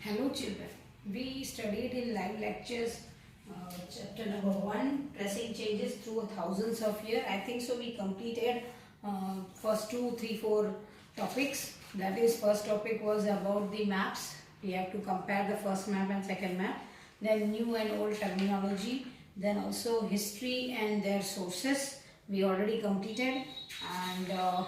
Hello children, we studied in live lectures chapter number 1, pressing changes through thousands of years. I think so we completed first 2, 3, 4 topics. That is, first topic was about the maps. We have to compare the first map and second map. Then new and old terminology. Then also history and their sources. We already completed. And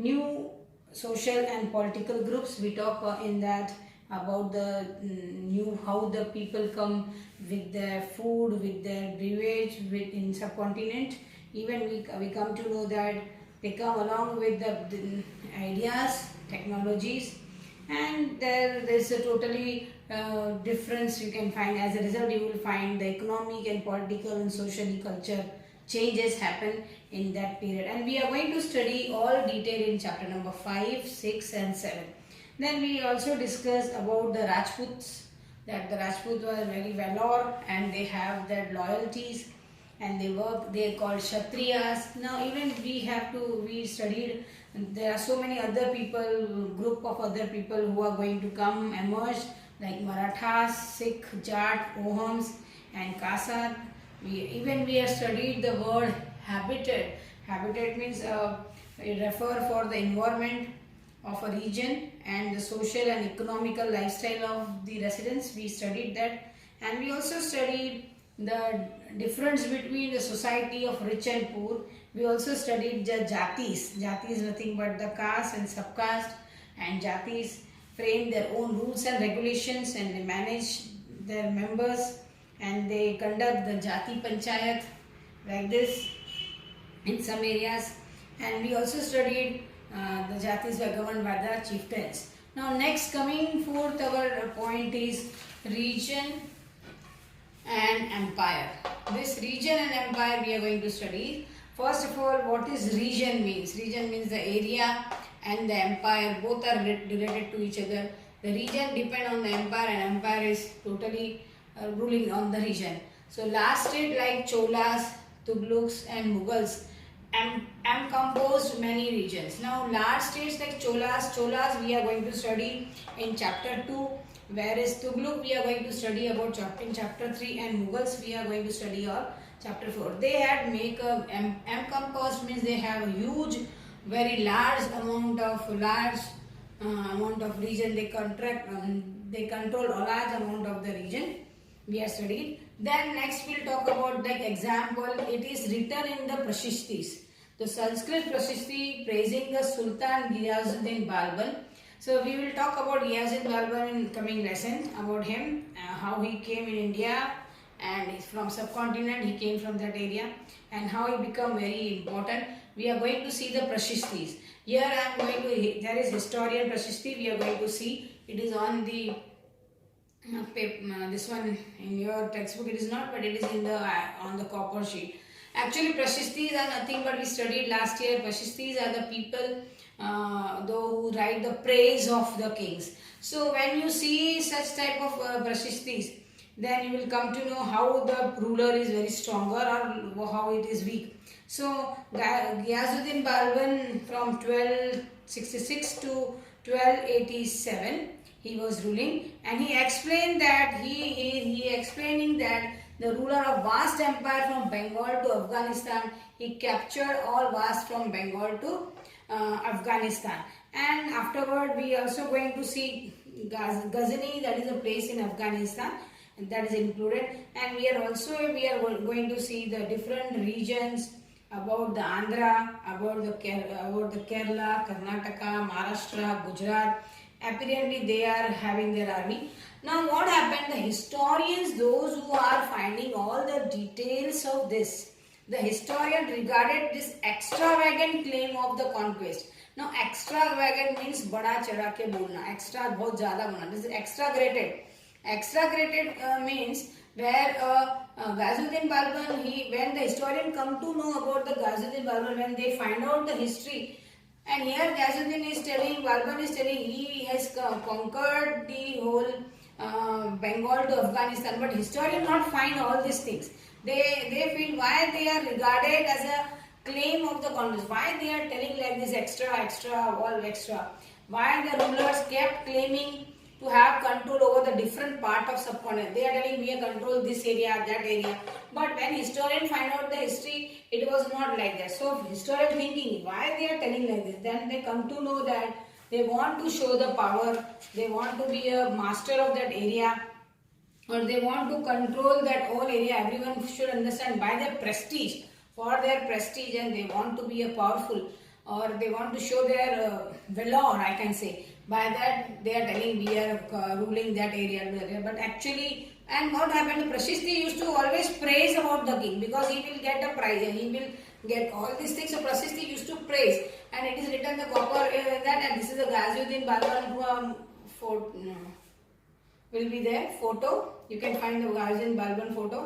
new social and political groups. We talk in that about the new how the people come with their food, with their beverage, with in subcontinent. Even we come to know that they come along with the ideas, technologies, and there's a totally difference you can find. As a result, you will find the economic and political and socially culture changes happen in that period. And we are going to study all detail in chapter number 5, 6 and 7. Then we also discussed about the Rajputs, that the Rajputs were very valor and they have their loyalties and they are called Kshatriyas. Now even we studied, there are so many other people, group of other people who are going to come emerge, like Marathas, Sikh, Jat, Ohams and Kasar. We have studied the word habitat. Habitat means it refer for the environment of a region and the social and economical lifestyle of the residents. We studied that, and we also studied the difference between the society of rich and poor. We also studied the jatis. Jati is nothing but the caste and subcaste, and jatis frame their own rules and regulations and they manage their members and they conduct the jati panchayat like this in some areas. And we also studied the jatis were governed by the chieftains. Now next, coming forth, our point is region and empire. This region and empire we are going to study. First of all, what is region means? Region means the area, and the empire, both are related to each other. The region depend on the empire and empire is totally ruling on the region. So last state like Cholas, Tugluks and Mughals composed many regions. Now large states like Cholas we are going to study in chapter 2, whereas Tughlaq we are going to study about in chapter 3, and Mughals we are going to study on chapter 4. They had make a composed means they have a huge, very large amount of region. They control a large amount of the region. We are studied. Then next we'll talk about like example. It is written in the Prashishtis. The Sanskrit Prashishti praising the Sultan Ghiyazuddin Balban. So we will talk about Ghiyazuddin Balban in coming lesson, about him, how he came in India and from subcontinent, he came from that area, and how he become very important. We are going to see the Prashishtis. Here I am going to, there is historian Prashishti, we are going to see. It is on the this one in your textbook. It is not, but it is in the on the copper sheet. Actually, Prashishtis are nothing but we studied last year. Prashishtis are the people who write the praise of the kings. So when you see such type of Prashishtis, then you will come to know how the ruler is very stronger or how it is weak. So Ghiyazuddin Balban from 1266 to 1287 he was ruling, and he explained that he explaining that the ruler of vast empire from Bengal to Afghanistan, he captured all vast from Bengal to Afghanistan. And afterward we also going to see Ghazni, that is a place in Afghanistan, and that is included. And we are going to see the different regions about the Andhra, about the Kerala, Karnataka, Maharashtra, Gujarat. Apparently they are having their army. Now what happened? The historians, those who are finding all the details of this, the historian regarded this extravagant claim of the conquest. Now extravagant means bada chada ke bolna, extra bahut zyada bolna. This is exaggerated. Exaggerated means where Ghiyazuddin Balban, when the historian come to know about the Ghiyazuddin Balban, when they find out the history. And here Ghiyazuddin is telling, Balban is telling he has conquered the whole Bengal to Afghanistan, but historians not find all these things. They feel why they are regarded as a claim of the conquest, why they are telling like this extra, all extra, why the rulers kept claiming to have part of subcontinent. They are telling we are control this area, that area. But when historians find out the history, it was not like that. So historian thinking why they are telling like this. Then they come to know that they want to show the power. They want to be a master of that area, or they want to control that whole area. Everyone should understand by their prestige, for their prestige, and they want to be a powerful, or they want to show their valor, I can say. By that they are telling we are ruling that area. But actually, and what happened, Prashasti used to always praise about the king because he will get a prize and he will get all these things. So Prashasti used to praise, and it is written the copper that, and this is the Ghaziuddin Balban fort will be there photo. You can find the Ghaziuddin Balban photo.